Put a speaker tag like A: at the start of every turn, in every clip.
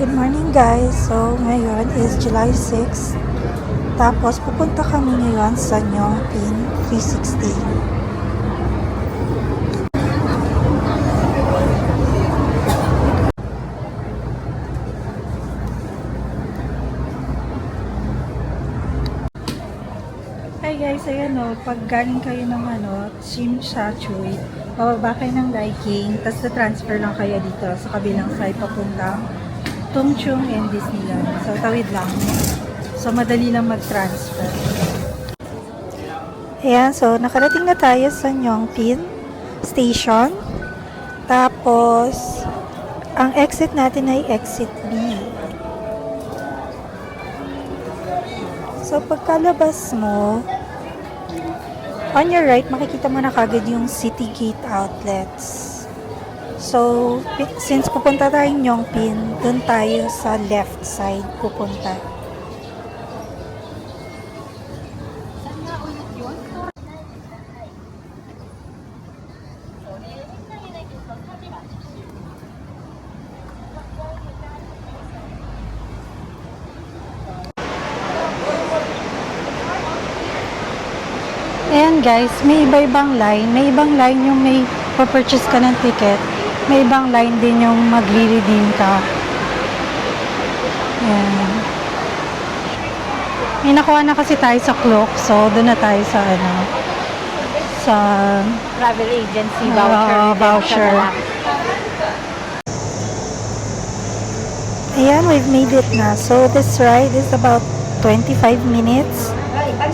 A: Good morning guys. So ngayon is July 6. Tapos pupunta kami ngayon sa Nyongpin 360. Hi guys, ayan o, pag galing kayo ng Shim Shachuy, bababa kayo ng Liking, tapos na-transfer lang kayo dito sa kabilang side papuntang Tongchung and Disneyland. So, tawid lang. So, madali lang mag-transfer. Ayan, so, nakarating na tayo sa Nyongpin Station. Tapos, ang exit natin ay exit B. So, pagkalabas mo, on your right, makikita mo na kagad yung City Gate Outlets. So, since pupunta tayong Nyongpin, dun tayo sa left side pupunta. Ayan guys, may iba-ibang line. May ibang line yung may purchase ka ng ticket. May ibang line din yung magre-redeem ka. Ayan. May nakuha na kasi tayo sa clock. So, doon na tayo sa sa
B: travel agency voucher.
A: Voucher. Ayan, we've made it na. So, this ride is about 25 minutes.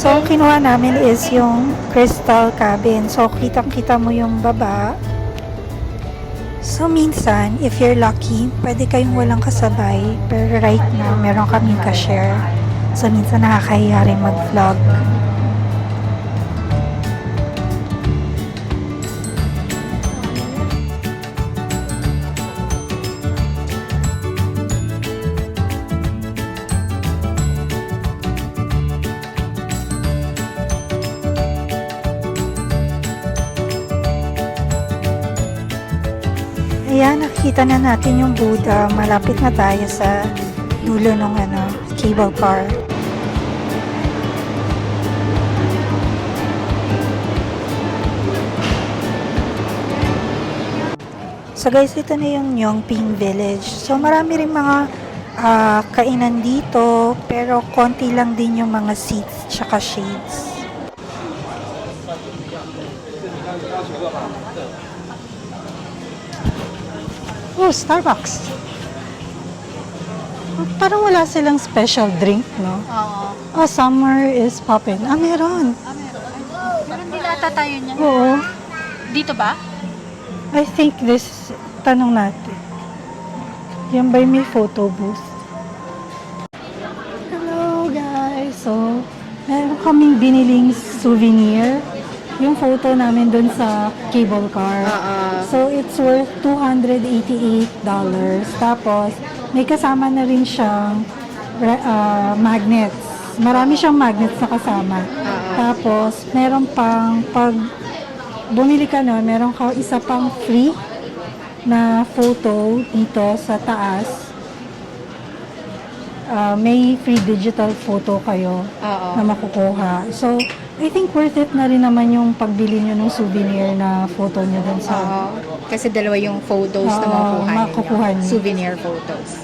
A: So, ang kinuha namin is yung crystal cabin. So, kitang-kita mo yung baba. So, minsan, if you're lucky, pwede kayong walang kasabay. Pero right now, meron kaming ka-share. So, minsan nakakahiya rin mag-vlog. Ayan, nakikita na natin yung Buddha. Malapit na tayo sa dulo ng cable car. So guys, ito na yung Nyongpin Village. So marami rin mga kainan dito, pero konti lang din yung mga seats tsaka shades. Oh, Starbucks. Parang wala silang special drink, no?
B: Oo.
A: Oh, summer is poppin'. Ah, meron.
B: Meron din ata tayo niyan.
A: Oo.
B: Dito ba?
A: I think this, tanong natin. Yan ba may photo booth? Hello, guys. So, meron kaming biniling souvenir. Yung photo namin dun sa cable car. So, it's worth $288. Tapos, may kasama na rin siyang magnets. Marami siyang magnets na kasama. Tapos, meron pang, pag bumili ka na, meron ka isa pang free na photo dito sa taas. May free digital photo kayo na makukuha. So, I think worth it na rin naman yung pagbili nyo ng souvenir na photo nyo dun sa...
B: Kasi dalawa yung photos na
A: makukuha nyo.
B: Souvenir photos.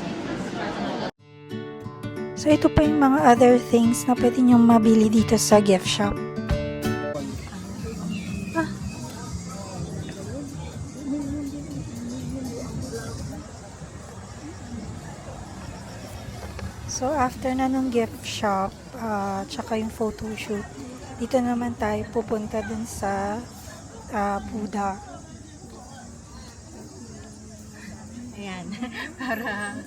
A: So, ito pa yung mga other things na pwede nyo mabili dito sa gift shop. So, after na nung gift shop, tsaka yung photo shoot, dito naman tayo pupunta dun sa Buddha.
B: Ayan. Para,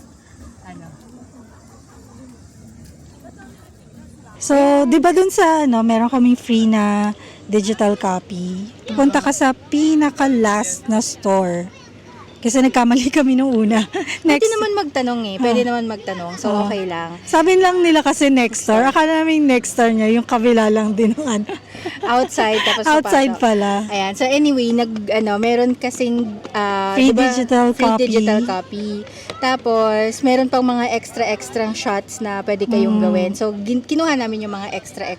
A: So, di ba dun sa, meron kaming free na digital copy. Punta ka sa pinaka-last na store. Kasi nagkamali kami nung una.
B: Pwede naman magtanong eh. Pwede naman magtanong. So, okay lang.
A: Sabi lang nila kasi next door. Akala namin next door niya, yung kabila lang din.
B: Outside, tapos
A: Outside
B: papasok.
A: pala.
B: Ayan. So, anyway, meron kasing
A: Free
B: diba,
A: digital
B: free
A: copy.
B: digital copy. Tapos, meron pang mga extra shots na pwede kayong gawin. So, kinuha namin yung mga extra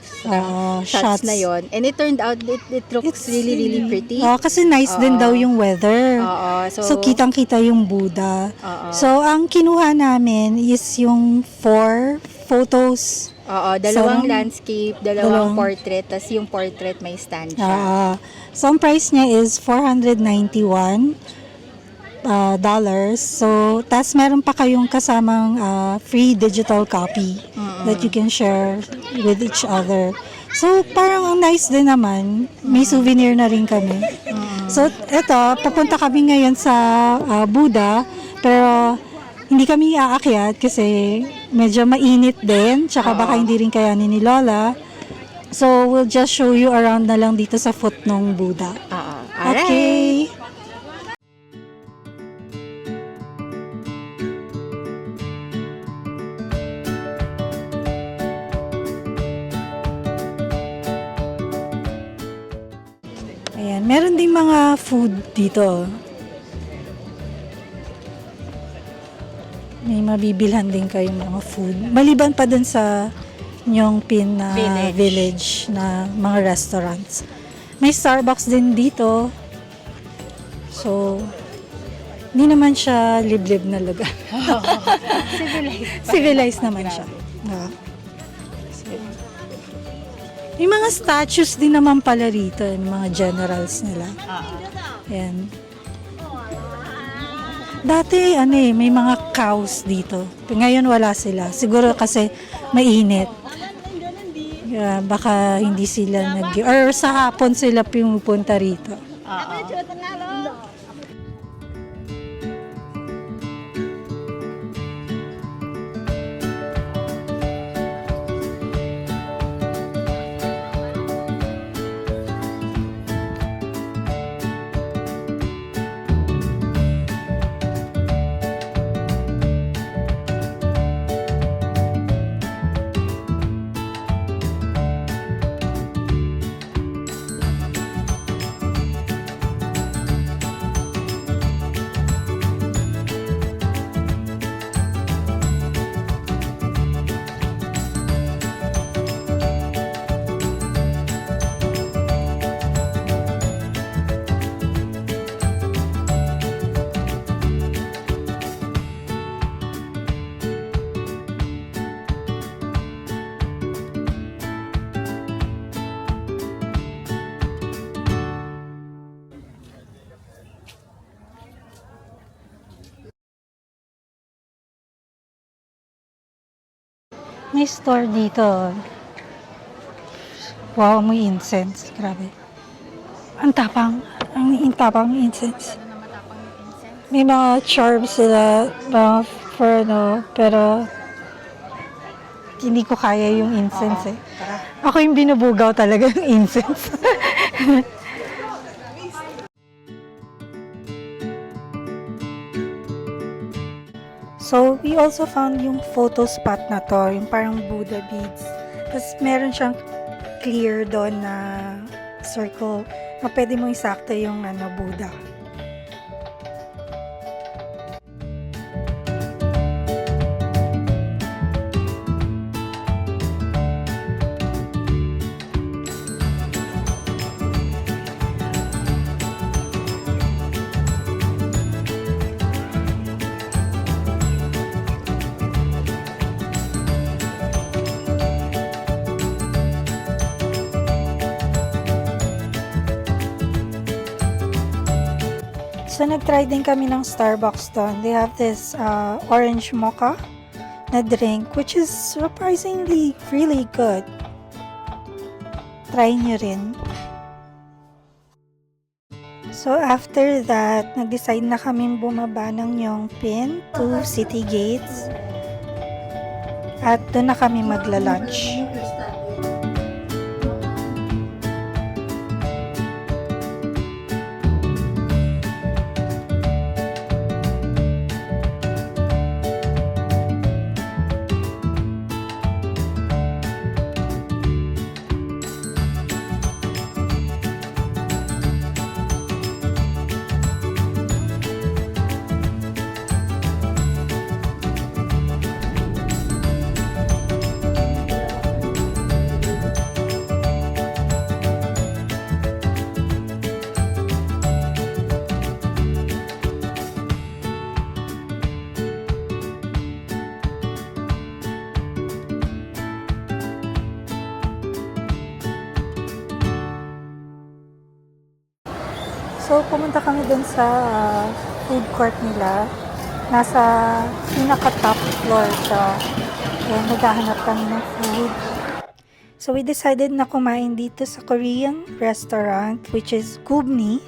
B: shots na yon. And it turned out, it looks really pretty.
A: Kasi nice din daw yung weather.
B: Oo.
A: So, kitang-kita yung Buddha.
B: Oo.
A: So, ang kinuha namin is yung 4 photos.
B: Oo, dalawang landscape, dalawang portrait, tas yung portrait may stand siya.
A: So, ang price niya is $491. So, tas meron pa kayong kasamang free digital copy that you can share with each other. So, parang ang nice din naman. May souvenir na rin kami. So, eto, papunta kami ngayon sa Buddha, pero hindi kami aakyat kasi medyo mainit din, tsaka baka hindi rin kayanin ni Lola. So, we'll just show you around na lang dito sa foot ng Buddha. Okay. Ayan, meron ding mga food dito. May mabibilhan din kayong mga food. Maliban pa dun sa Nyong Pin na village na mga restaurants. May Starbucks din dito. So, hindi naman siya liblib na lugar. Civilized naman siya. May mga statues din naman pala rito, yung mga generals nila. Ayan. Dati, may mga cows dito. Ngayon wala sila. Siguro kasi mainit. Baka hindi sila or sa hapon sila pumupunta rito. May store dito. Wow, may incense. Grabe. Ang tapang. Ang tapang ng incense. May mga charms sila pero hindi ko kaya yung incense eh. Ako yung binubugaw talaga yung incense. So, we also found yung photo spot na to, yung parang Buddha beads. Tapos, meron siyang clear doon na circle na pwede mo isakto yung Buddha. So, nag-try din kami ng Starbucks doon. They have this orange mocha na drink, which is surprisingly really good. Try nyo rin. So, after that, nag-decide na kami bumaba ng Yongpin to City Gates. At doon na kami magla-lunch. So, pumunta kami dun sa food court nila. Nasa pinaka-top floor siya. And naghahanap kami ng food. So, we decided na kumain dito sa Korean restaurant, which is Gubni.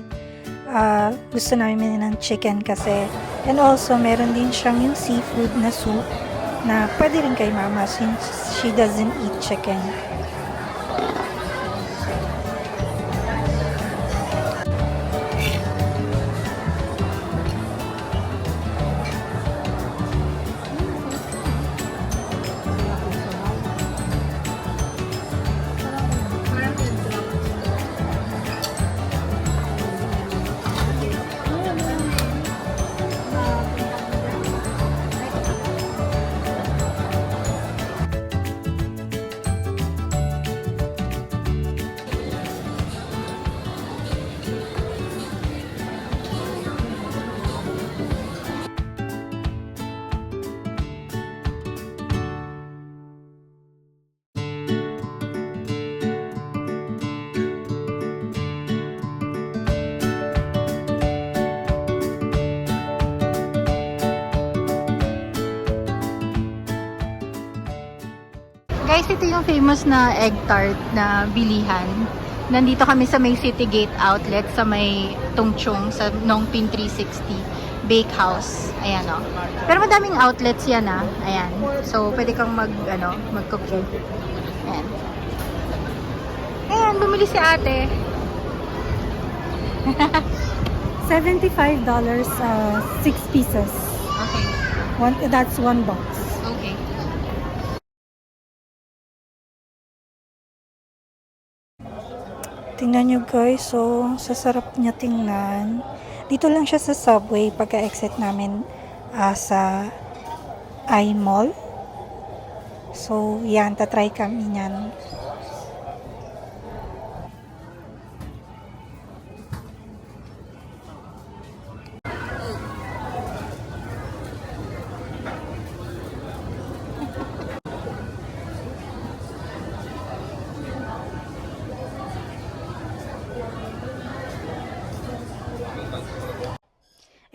A: Gusto namin ng chicken kasi. And also, meron din siyang yung seafood na soup na pwede rin kay mama since she doesn't eat chicken.
B: Guys, ito yung famous na egg tart na bilihan. Nandito kami sa may City Gate Outlet sa may Tungchung sa Nongpin 360 Bakehouse. Ayan o. Pero madaming outlets yan Ayan. So, pwede kang mag-cooking. Ayan. Ayan, bumili si ate.
A: $75, 6 pieces.
B: Okay.
A: That's one box.
B: Okay.
A: Tingnan nyo guys, so sasarap niya tingnan. Dito lang siya sa Subway pagka-exit namin sa I-Mall. So yan, tatry kami niyan.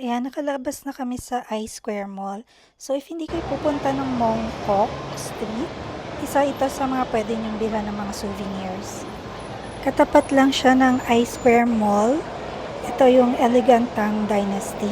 A: Ayan, nakalabas na kami sa I-Square Mall. So, if hindi kayo pupunta ng Mongkok Street, isa ito sa mga pwede niyong bilhan ng mga souvenirs. Katapat lang siya ng I-Square Mall. Ito yung Elegantang Dynasty.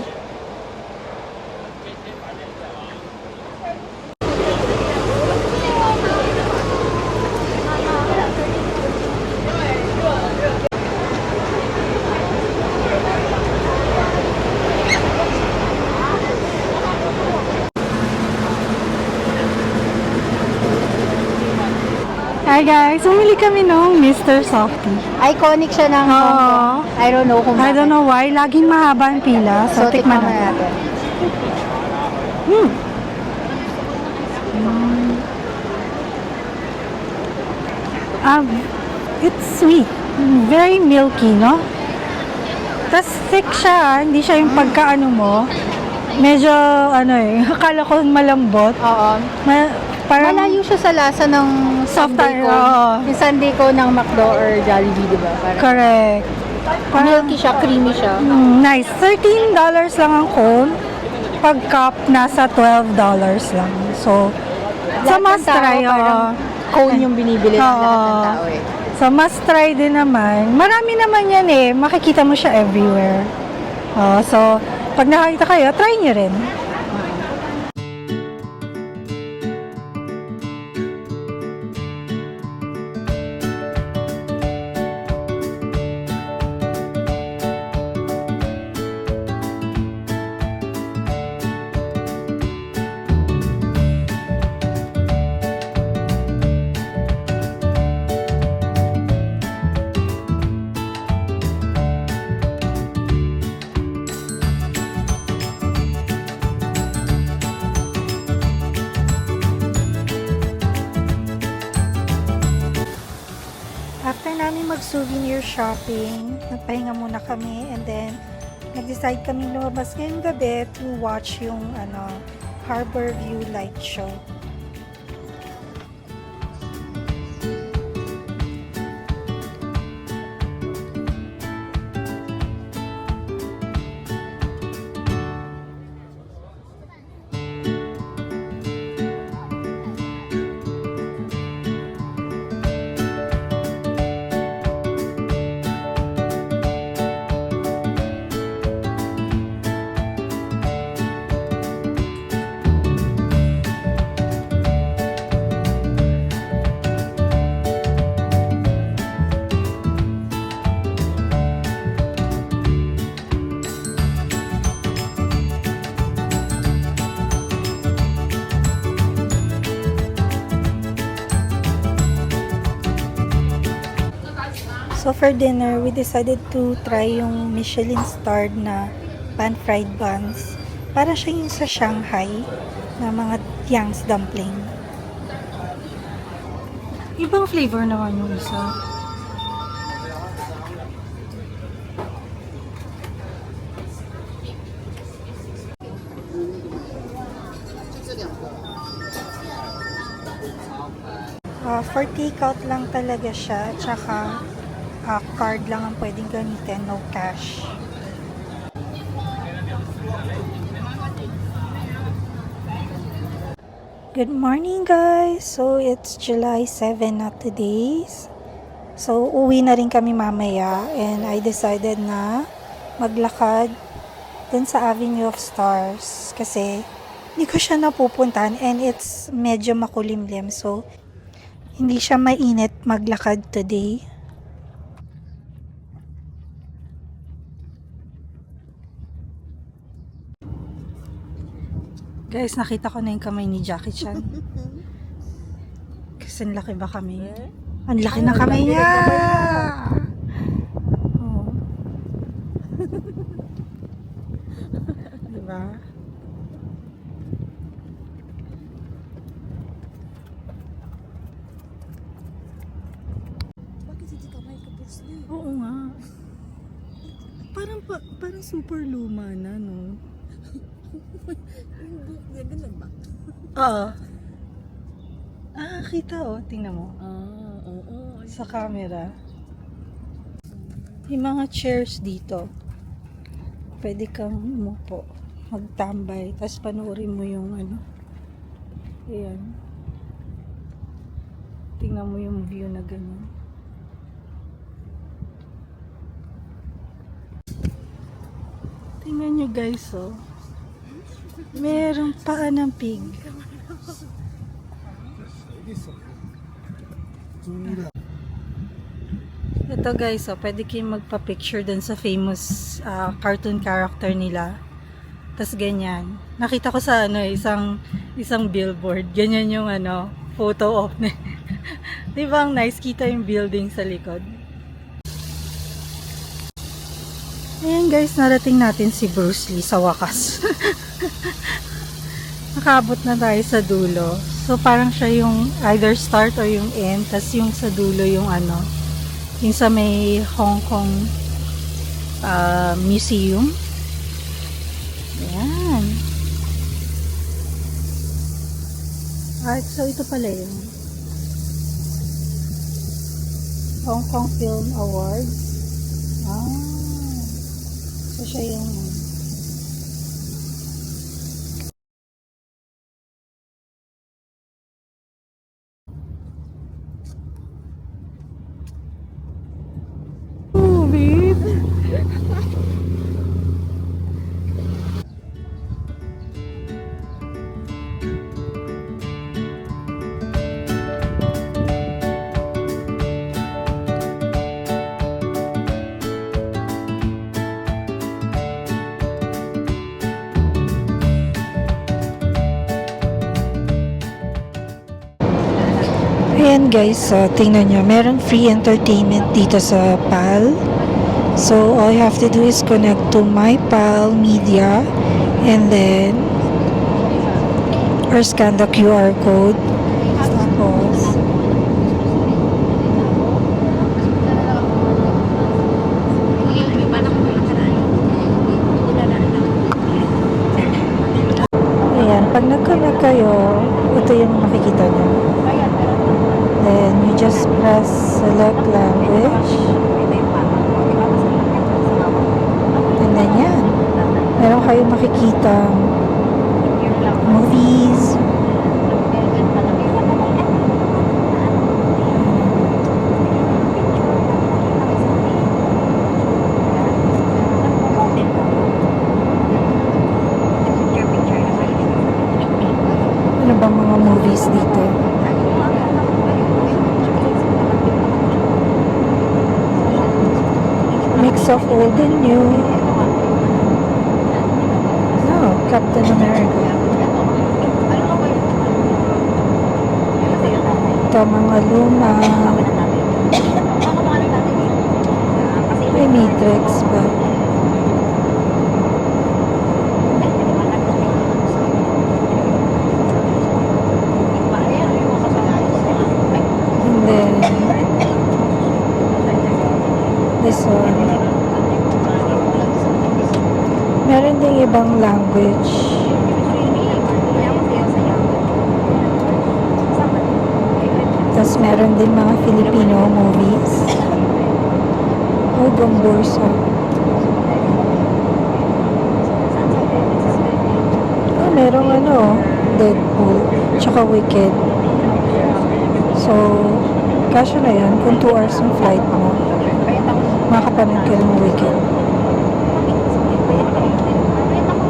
A: Hi guys, umili kami ng Mr. Softy.
B: Iconic siya ng Hong Kong. I don't know kung
A: I don't know why, laging mahaba ang pila. So, tikman natin. It's sweet. Very milky, no? Tapos thick siya, hindi siya yung pagkaano mo. Medyo, akala ko malambot.
B: Oo.
A: Parang
B: malayo siya sa lasa ng
A: soft
B: sundae ko. Yung sundae ko ng McDo or Jollibee, di ba?
A: Correct.
B: Milky siya, creamy siya.
A: Nice. $13 lang ang cone. Pag cup, nasa $12 lang. So, must try.
B: Cone yung binibili ng lahat ng tao eh.
A: So, must try din naman. Marami naman yan eh. Makikita mo siya everywhere. So, pag nakakita kayo, try nyo rin. After namin mag-souvenir shopping, nagpahinga muna kami and then nag-decide kami lumabas ngayong gabi to watch yung Harbor View Light Show. So for dinner, we decided to try yung Michelin starred na pan-fried buns. Para siya yung sa Shanghai na mga Tiang's dumpling. Ibang flavor naman yung isa. For takeout lang talaga siya, tsaka card lang ang pwedeng gamitin, no cash. Good morning guys! So it's July 7 na today. So uwi na rin kami mamaya and I decided na maglakad dun sa Avenue of Stars kasi hindi ko siya napupuntahan and it's medyo makulimlim, so hindi siya mainit maglakad today. Guys, nakita ko na yung kamay ni Jackie Chan. Kasi ang laki ba kami? Ang laki ng kamay niya! Oh. Diba?
C: Bakit hindi kamay ka, Bruce Lee?
A: Oo nga. Parang super luma na, no?
C: Yung buhok niya, ganun ba?
A: Oo. Kita oh. Tingnan mo.
C: Oo.
A: Sa camera. Yung mga chairs dito. Pwede kang umupo. Magtambay. Tapos panoorin mo yung ano. Ayan. Tingnan mo yung view na ganun. Tingnan nyo guys, oh. Merong paa ng pig. Ito guys, oh, pwede kayong magpa-picture dun sa famous cartoon character nila. Tas ganyan. Nakita ko sa isang billboard. Ganyan yung photo op. Diba ang nice, kita yung building sa likod. Ayan guys, narating natin si Bruce Lee sa wakas. Nakabot na tayo sa dulo. So parang siya yung either start or yung end. Tas yung sa dulo yung yung sa may Hong Kong museum. Ayan. So ito pala yung Hong Kong Film Awards. So siya yung babe. Ayan guys, tingnan nyo, meron free entertainment dito sa PAL. So all you have to do is connect to my PAL Media and then or scan the QR code. Tapos ayan, pag nag-connect kayo, ito yung makikita nyo. Then you just press select language. And then yan. Meron kayo makikita movies. Ano ba mga movies dito? Mix of old and new. No, Captain America. Ito mga luma. Matrix ba? And then, this one. Meron ding ibang language. Tapos meron din mga Filipino movies. Hugong Bursa. Merong Deadpool, tsaka Wicked. So, kasya na yan. Kung 2 hours yung flight mo, makakapanood ka ng Wicked.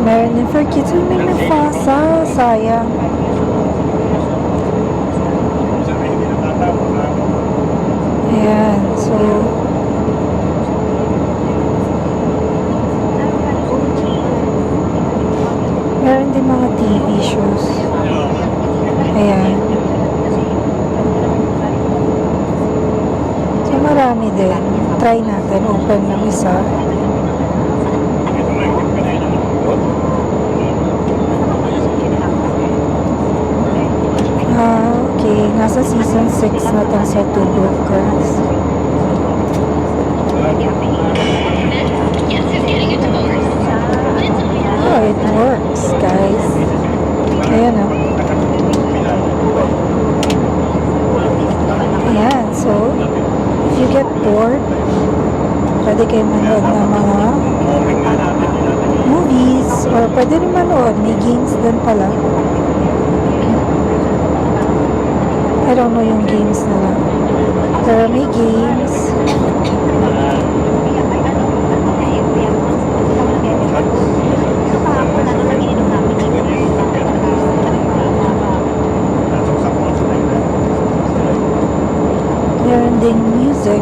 A: Meron din for kids. May Mufasa. Sayang. Ayan. So, meron din mga TV shows. Ayan. So, marami din. Try natin. Open ng isa. Okay. Nasa season 6 na tong sa Two Broke Girls. Oh, it works, guys. Ayan o. Ayan, so, if you get bored, pwede kayo manood ng mga movies, or pwede rin manood, may games din pala. I don't know yung games nila. Pero may games. Meron ding music.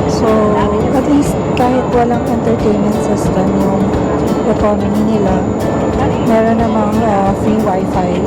A: So, at least kahit walang entertainment system yung economy nila, meron namang free wifi.